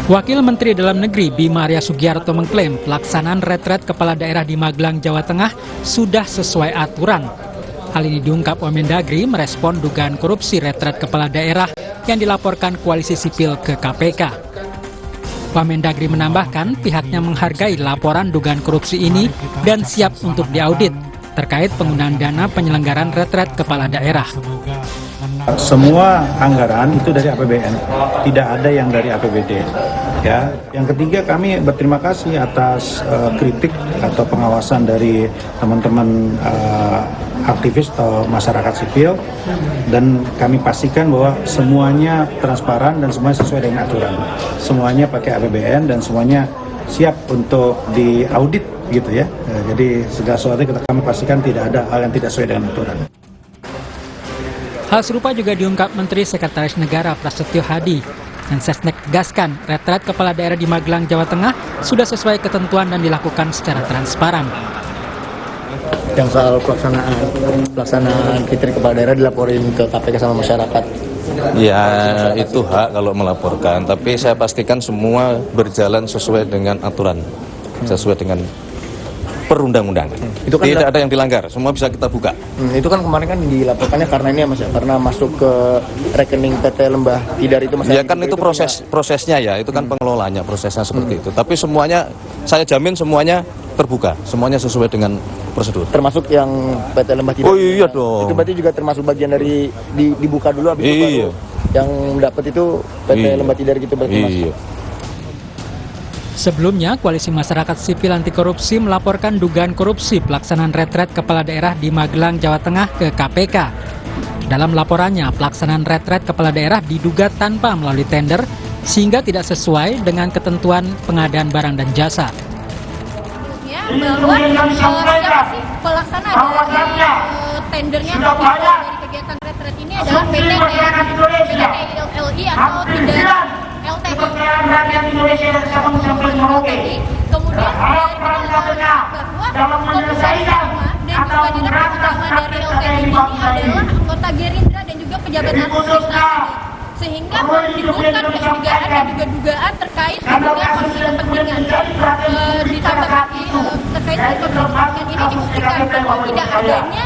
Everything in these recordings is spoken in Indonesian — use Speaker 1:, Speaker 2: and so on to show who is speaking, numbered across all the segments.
Speaker 1: Wakil Menteri Dalam Negeri Bima Arya Sugiarto mengklaim pelaksanaan retret kepala daerah di Magelang, Jawa Tengah sudah sesuai aturan. Hal ini diungkap Wamendagri merespon dugaan korupsi retret kepala daerah yang dilaporkan Koalisi Sipil ke KPK. Wamendagri menambahkan pihaknya menghargai laporan dugaan korupsi ini dan siap untuk diaudit terkait penggunaan dana penyelenggaraan retret kepala daerah.
Speaker 2: Semua anggaran itu dari APBN, tidak ada yang dari APBD. Ya, yang ketiga kami berterima kasih atas kritik atau pengawasan dari teman-teman aktivis atau masyarakat sipil, dan kami pastikan bahwa semuanya transparan dan semuanya sesuai dengan aturan. Semuanya pakai APBN dan semuanya siap untuk diaudit gitu ya. Jadi segala sesuatu kami pastikan tidak ada hal yang tidak sesuai dengan aturan.
Speaker 1: Hal serupa juga diungkap Menteri Sekretaris Negara Prasetyo Hadi. Mensesnek tegaskan retret kepala daerah di Magelang, Jawa Tengah sudah sesuai ketentuan dan dilakukan secara transparan.
Speaker 3: Yang soal pelaksanaan retret kepala daerah dilaporin ke KPK sama masyarakat.
Speaker 4: Ya, itu hak kalau melaporkan, tapi saya pastikan semua berjalan sesuai dengan aturan, sesuai dengan perundang-undangan. Itu kan tidak ada yang dilanggar, semua bisa kita buka.
Speaker 3: Itu kan kemarin kan dilaporkannya karena ini ya Mas, karena masuk ke rekening PT Lembah Tidar itu Mas.
Speaker 4: Ya kan itu prosesnya ya, itu kan pengelolanya prosesnya seperti itu. Tapi semuanya saya jamin semuanya terbuka, semuanya sesuai dengan prosedur.
Speaker 3: Termasuk yang PT Lembah Tidar.
Speaker 4: Oh iya dong.
Speaker 3: Itu berarti juga termasuk bagian dari dibuka dulu habis itu baru yang dapat itu PT Lembah Tidar gitu berarti Mas.
Speaker 4: Iya.
Speaker 1: Sebelumnya, Koalisi Masyarakat Sipil Anti Korupsi melaporkan dugaan korupsi pelaksanaan retret kepala daerah di Magelang, Jawa Tengah ke KPK. Dalam laporannya, pelaksanaan retret kepala daerah diduga tanpa melalui tender sehingga tidak sesuai dengan ketentuan pengadaan barang dan jasa.
Speaker 5: Bahwa siapa sih pelaksana dari tendernya atau dari kegiatan retret ini adalah PT LLI atau tidak LTI. Kemudian bahwa komisaris utama dan juga direktur utama dari LTI ini adalah anggota Gerindra dan juga pejabat administrasi, sehingga menimbulkan kecurigaan dan juga dugaan terkait dengan konflik kepentingan. Ditambah lagi terkait dengan konflik kepentingan ini dibuktikan bahwa tidak adanya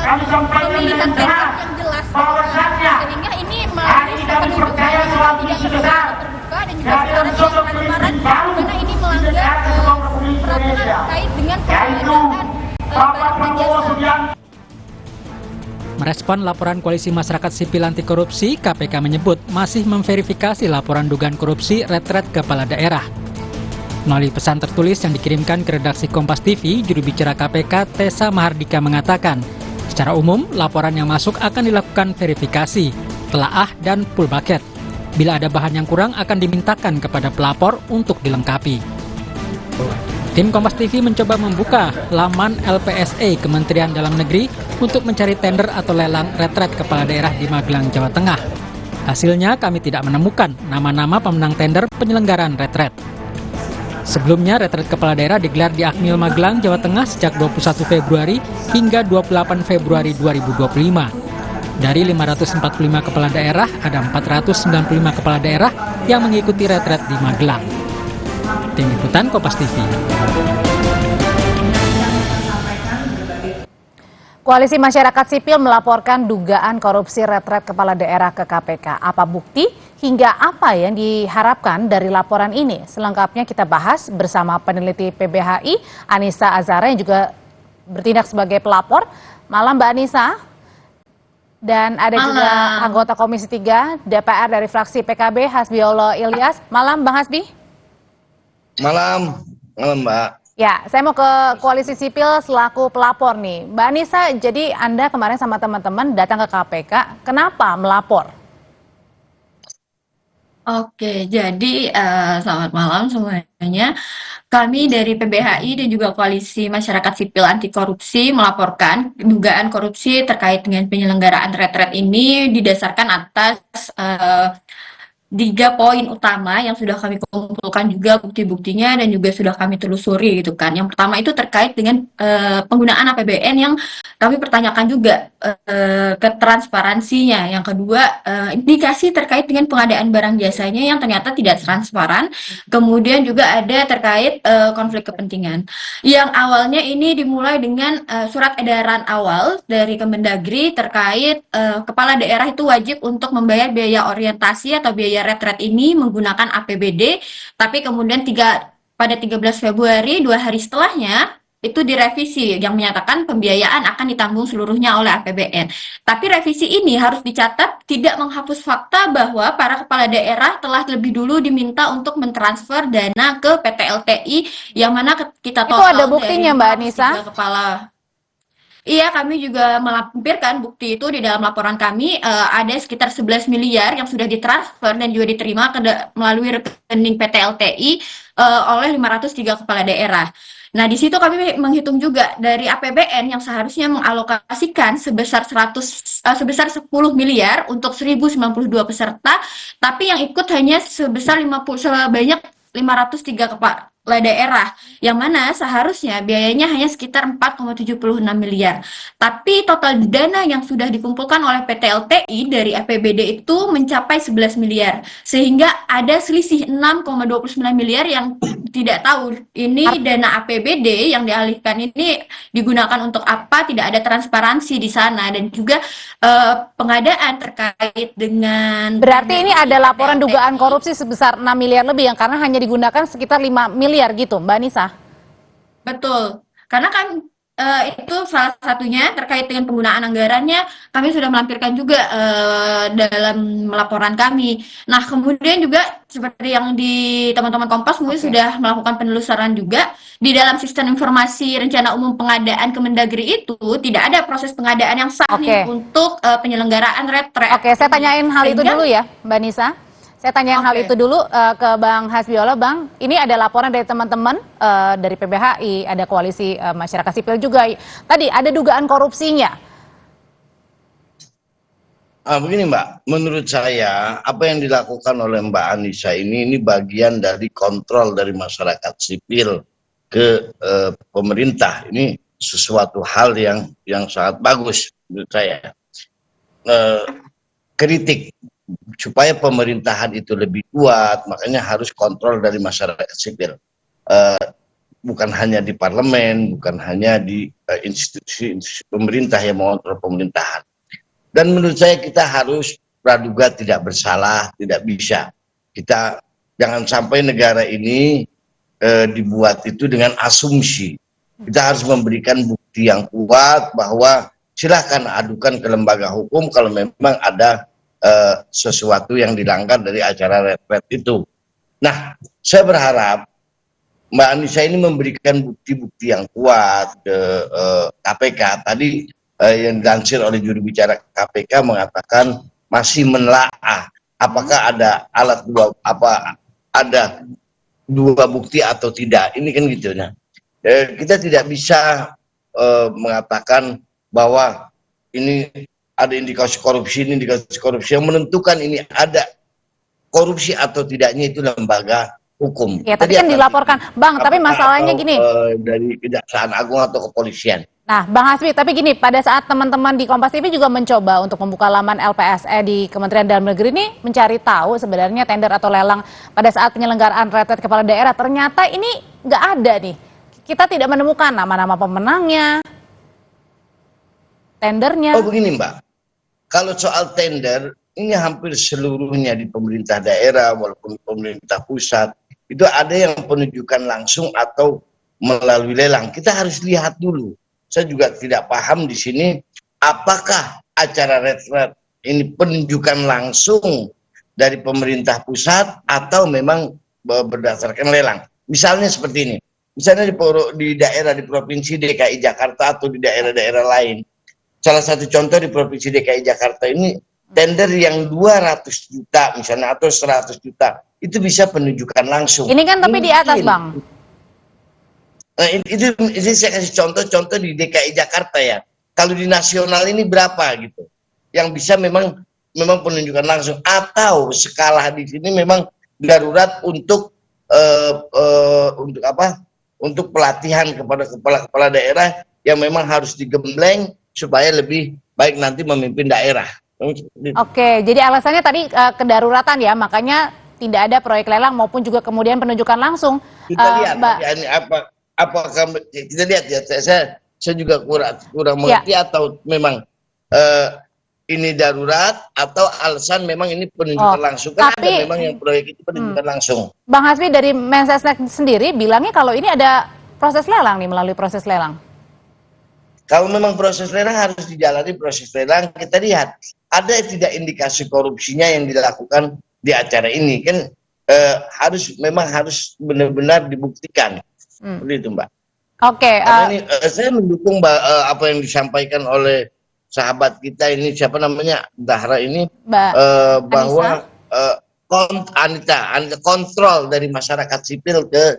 Speaker 5: proses pemilihan tender yang jelas, sehingga ini melalui penunjukan yang tidak terbuka dan juga secara transparan, karena ini melanggar peraturan terkait dengan pengadaan barang dan jasa.
Speaker 1: Merespon laporan Koalisi Masyarakat Sipil Anti Korupsi, KPK menyebut masih memverifikasi laporan dugaan korupsi retret kepala daerah. Melalui pesan tertulis yang dikirimkan ke redaksi Kompas TV, juru bicara KPK Tessa Mahardika mengatakan, secara umum laporan yang masuk akan dilakukan verifikasi, telaah dan full bucket. Bila ada bahan yang kurang akan dimintakan kepada pelapor untuk dilengkapi. Tim Kompas TV mencoba membuka laman LPSE Kementerian Dalam Negeri untuk mencari tender atau lelang retret kepala daerah di Magelang, Jawa Tengah. Hasilnya kami tidak menemukan nama-nama pemenang tender penyelenggaraan retret. Sebelumnya, retret kepala daerah digelar di Akmil Magelang, Jawa Tengah sejak 21 Februari hingga 28 Februari 2025. Dari 545 kepala daerah, ada 495 kepala daerah yang mengikuti retret di Magelang. Tim Liputan Kompas TV.
Speaker 6: Koalisi Masyarakat Sipil melaporkan dugaan korupsi retret kepala daerah ke KPK. Apa bukti hingga apa yang diharapkan dari laporan ini? Selengkapnya kita bahas bersama peneliti PBHI, Anissa Azhara yang juga bertindak sebagai pelapor. Malam Mbak Anissa. Dan ada juga anggota Komisi 3 DPR dari fraksi PKB, Hasbiollah Ilyas. Malam Bang Hasbi.
Speaker 7: Malam Mbak.
Speaker 6: Ya, saya mau ke Koalisi Sipil selaku pelapor nih. Mbak Anissa, jadi Anda kemarin sama teman-teman datang ke KPK, kenapa melapor?
Speaker 5: Oke, jadi selamat malam semuanya. Kami dari PBHI dan juga Koalisi Masyarakat Sipil Anti Korupsi melaporkan dugaan korupsi terkait dengan penyelenggaraan retret ini didasarkan atas tiga poin utama yang sudah kami kumpulkan juga bukti-buktinya dan juga sudah kami telusuri gitu kan. Yang pertama itu terkait dengan penggunaan APBN yang kami pertanyakan juga ketransparansinya. Yang kedua, indikasi terkait dengan pengadaan barang jasanya yang ternyata tidak transparan. Kemudian juga ada terkait konflik kepentingan. Yang awalnya ini dimulai dengan surat edaran awal dari Kemendagri terkait kepala daerah itu wajib untuk membayar biaya orientasi atau biaya retret ini menggunakan APBD, tapi kemudian pada 13 Februari, 2 hari setelahnya, itu direvisi yang menyatakan pembiayaan akan ditanggung seluruhnya oleh APBN. Tapi revisi ini harus dicatat tidak menghapus fakta bahwa para kepala daerah telah lebih dulu diminta untuk mentransfer dana ke PTLTI yang mana kita
Speaker 6: Itu
Speaker 5: total
Speaker 6: ada buktinya,
Speaker 5: dari
Speaker 6: Mbak Anissa?
Speaker 5: 3 kepala. Iya, kami juga melampirkan bukti itu di dalam laporan kami. Ada sekitar 11 miliar yang sudah ditransfer dan juga diterima melalui rekening PTLTI oleh 503 kepala daerah. Nah, di situ kami menghitung juga dari APBN yang seharusnya mengalokasikan sebesar 10 miliar untuk 1092 peserta, tapi yang ikut hanya sebanyak 503 kepala daerah, yang mana seharusnya biayanya hanya sekitar 4,76 miliar. Tapi total dana yang sudah dikumpulkan oleh PTLTI dari APBD itu mencapai 11 miliar. Sehingga ada selisih 6,29 miliar yang tidak tahu ini dana APBD yang dialihkan ini digunakan untuk apa, tidak ada transparansi di sana, dan juga pengadaan terkait dengan...
Speaker 6: Berarti ini ada laporan dugaan korupsi sebesar 6 miliar lebih yang karena hanya digunakan sekitar 5 miliar gitu, Mbak Anissa?
Speaker 5: Betul, karena kan itu salah satunya terkait dengan penggunaan anggarannya, kami sudah melampirkan juga dalam laporan kami. Nah, kemudian juga seperti yang di teman-teman Kompas mungkin sudah melakukan penelusuran juga, di dalam sistem informasi rencana umum pengadaan Kemendagri itu tidak ada proses pengadaan yang sah nih untuk penyelenggaraan retret.
Speaker 6: Oke, saya tanyain hal itu dulu ya, Mbak Anissa. Saya tanyain hal itu dulu ke Bang Hasbiola. Bang, ini ada laporan dari teman-teman dari PBHI, ada koalisi masyarakat sipil juga. Tadi ada dugaan korupsinya.
Speaker 7: Begini Mbak, menurut saya apa yang dilakukan oleh Mbak Anissa ini bagian dari kontrol dari masyarakat sipil ke pemerintah. Ini sesuatu hal yang sangat bagus menurut saya. Kritik supaya pemerintahan itu lebih kuat, makanya harus kontrol dari masyarakat sipil. Bukan hanya di parlemen, bukan hanya di institusi pemerintah yang mengontrol pemerintahan. Dan menurut saya kita harus praduga tidak bersalah, tidak bisa. Kita jangan sampai negara ini dibuat itu dengan asumsi. Kita harus memberikan bukti yang kuat bahwa silahkan adukan ke lembaga hukum kalau memang ada sesuatu yang dilanggar dari acara retret itu. Nah, saya berharap Mbak Anissa ini memberikan bukti-bukti yang kuat ke KPK. Tadi yang dilansir oleh juru bicara KPK mengatakan masih menelaah apakah ada ada dua bukti atau tidak. Ini kan gitu ya. Kita tidak bisa mengatakan bahwa ini ada indikasi korupsi, ini indikasi korupsi. Yang menentukan ini ada korupsi atau tidaknya itu lembaga hukum.
Speaker 6: Ya, tapi kan dilaporkan, Bang. Tapi masalahnya gini.
Speaker 7: Dari Kejaksaan Agung atau kepolisian.
Speaker 6: Nah, Bang Hasbi, tapi gini, pada saat teman-teman di Kompas TV juga mencoba untuk membuka laman LPSE di Kementerian Dalam Negeri ini mencari tahu sebenarnya tender atau lelang pada saat penyelenggaraan retret kepala daerah, ternyata ini nggak ada nih. Kita tidak menemukan nama-nama pemenangnya, tendernya.
Speaker 7: Oh begini Mbak. Kalau soal tender, ini hampir seluruhnya di pemerintah daerah, walaupun pemerintah pusat, itu ada yang penunjukan langsung atau melalui lelang. Kita harus lihat dulu. Saya juga tidak paham di sini, apakah acara retret ini penunjukan langsung dari pemerintah pusat atau memang berdasarkan lelang. Misalnya seperti ini, misalnya di daerah di Provinsi DKI Jakarta atau di daerah-daerah lain. Salah satu contoh di Provinsi DKI Jakarta ini tender yang 200 juta misalnya atau 100 juta itu bisa penunjukan langsung.
Speaker 6: Ini kan tapi di atas, Bang.
Speaker 7: Nah, itu saya kasih contoh-contoh di DKI Jakarta ya. Kalau di nasional ini berapa gitu? Yang bisa memang memang penunjukan langsung atau skala di sini memang darurat untuk apa? Untuk pelatihan kepada kepala-kepala daerah yang memang harus digembleng supaya lebih baik nanti memimpin daerah.
Speaker 6: Oke, jadi alasannya tadi kedaruratan ya, makanya tidak ada proyek lelang maupun juga kemudian penunjukan langsung.
Speaker 7: Kita lihat
Speaker 6: Mbak.
Speaker 7: ini apakah kita lihat ya, saya juga kurang mengerti atau memang ini darurat atau alasan memang ini penunjukan langsung. Kan ada memang yang proyek itu penunjukan langsung.
Speaker 6: Bang Hasbi dari Mensesnek sendiri bilangnya kalau ini ada proses lelang nih, melalui proses lelang.
Speaker 7: Kalau memang proses lelang harus dijalani proses lelang, kita lihat ada tidak indikasi korupsinya yang dilakukan di acara ini kan harus benar-benar dibuktikan. Seperti itu, Mbak.
Speaker 6: Oke.
Speaker 7: Karena ini saya mendukung apa yang disampaikan oleh sahabat kita ini, siapa namanya, Dahra ini, bahwa Anita kontrol dari masyarakat sipil ke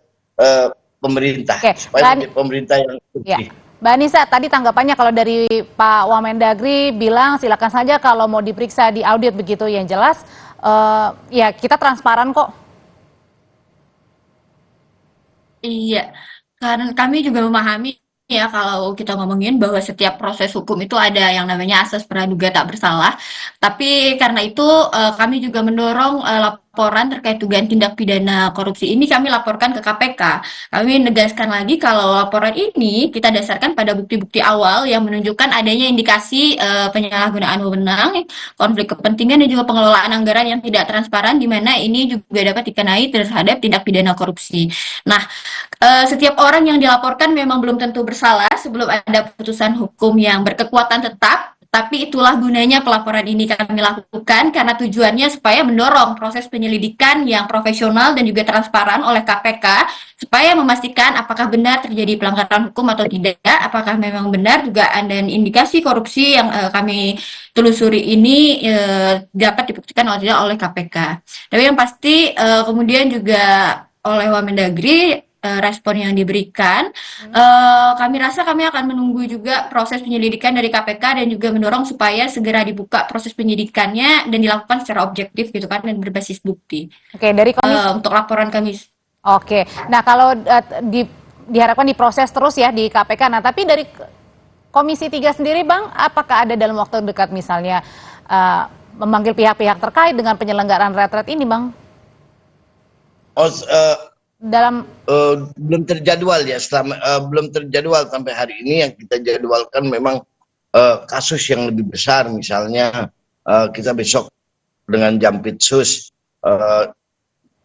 Speaker 7: pemerintah, supaya pemerintah yang bersih.
Speaker 6: Mbak Anissa, tadi tanggapannya kalau dari Pak Wamendagri bilang silakan saja kalau mau diperiksa di audit begitu, yang jelas ya kita transparan kok.
Speaker 8: Iya, karena kami juga memahami ya kalau kita ngomongin bahwa setiap proses hukum itu ada yang namanya asas praduga tak bersalah. Tapi karena itu kami juga mendorong laporan terkait dugaan tindak pidana korupsi ini kami laporkan ke KPK. Kami menegaskan lagi kalau laporan ini kita dasarkan pada bukti-bukti awal yang menunjukkan adanya indikasi penyalahgunaan wewenang, konflik kepentingan dan juga pengelolaan anggaran yang tidak transparan, di mana ini juga dapat dikenai terhadap tindak pidana korupsi. Nah, setiap orang yang dilaporkan memang belum tentu bersalah sebelum ada putusan hukum yang berkekuatan tetap, tapi itulah gunanya pelaporan ini kami lakukan karena tujuannya supaya mendorong proses penyelidikan yang profesional dan juga transparan oleh KPK supaya memastikan apakah benar terjadi pelanggaran hukum atau tidak, apakah memang benar juga ada indikasi korupsi yang kami telusuri ini dapat dibuktikan atau tidak oleh KPK. Tapi yang pasti kemudian juga oleh Wamendagri respon yang diberikan, kami rasa kami akan menunggu juga proses penyelidikan dari KPK dan juga mendorong supaya segera dibuka proses penyidikannya dan dilakukan secara objektif gitu kan dan berbasis bukti.
Speaker 6: Oke, dari komisi
Speaker 8: untuk laporan kami.
Speaker 6: Oke, nah kalau diharapkan diproses terus ya di KPK. Nah, tapi dari Komisi 3 sendiri, Bang, apakah ada dalam waktu dekat misalnya memanggil pihak-pihak terkait dengan penyelenggaraan retret ini, Bang?
Speaker 7: Belum terjadwal ya, belum terjadwal sampai hari ini. Yang kita jadwalkan memang kasus yang lebih besar, misalnya kita besok dengan Jampitsus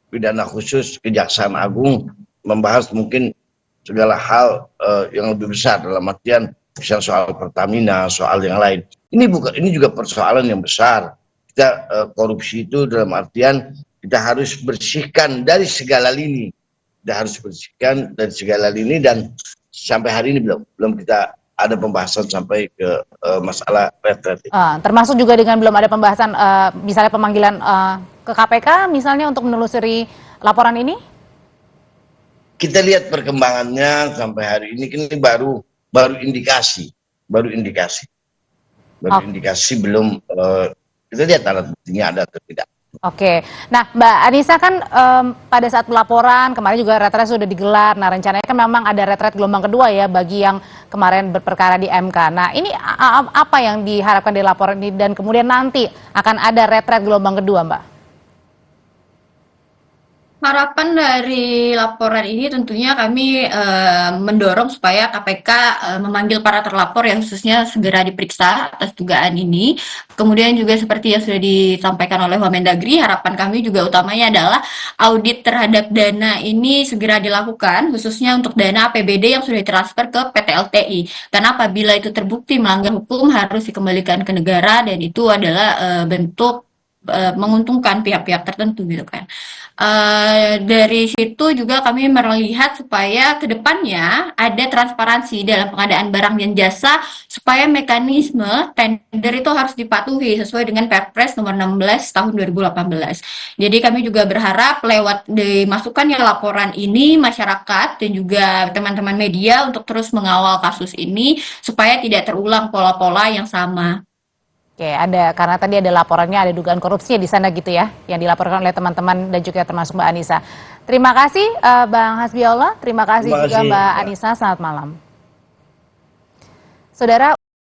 Speaker 7: pidana khusus Kejaksaan Agung membahas mungkin segala hal yang lebih besar, dalam artian misalnya soal Pertamina, soal yang lain. Ini juga persoalan yang besar. Kita korupsi itu dalam artian kita harus bersihkan dari segala lini. Kita harus bersihkan dari segala lini dan sampai hari ini belum kita ada pembahasan sampai ke masalah retret.
Speaker 6: Termasuk juga dengan belum ada pembahasan misalnya pemanggilan ke KPK misalnya untuk menelusuri laporan ini?
Speaker 7: Kita lihat perkembangannya sampai hari ini baru indikasi, indikasi belum kita lihat alat buktinya ada atau tidak.
Speaker 6: Oke, nah Mbak Anissa kan pada saat pelaporan kemarin juga retret sudah digelar. Nah rencananya kan memang ada retret gelombang kedua ya bagi yang kemarin berperkara di MK. Nah ini apa yang diharapkan dari laporan ini dan kemudian nanti akan ada retret gelombang kedua, Mbak?
Speaker 8: Harapan dari laporan ini tentunya kami mendorong supaya KPK memanggil para terlapor yang khususnya segera diperiksa atas dugaan ini. Kemudian juga seperti yang sudah disampaikan oleh Wamendagri, harapan kami juga utamanya adalah audit terhadap dana ini segera dilakukan, khususnya untuk dana APBD yang sudah ditransfer ke PT LTI. Karena apabila itu terbukti melanggar hukum harus dikembalikan ke negara dan itu adalah bentuk menguntungkan pihak-pihak tertentu gitu kan. Dari situ juga kami melihat supaya kedepannya ada transparansi dalam pengadaan barang dan jasa supaya mekanisme tender itu harus dipatuhi sesuai dengan Perpres nomor 16 tahun 2018. Jadi kami juga berharap lewat dimasukkannya laporan ini masyarakat dan juga teman-teman media untuk terus mengawal kasus ini supaya tidak terulang pola-pola yang sama.
Speaker 6: Oke, ada karena tadi ada laporannya, ada dugaan korupsi di sana gitu ya, yang dilaporkan oleh teman-teman dan juga termasuk Mbak Anissa. Terima kasih Bang Hasbiollah, terima kasih juga Mbak Anissa, selamat malam. Saudara.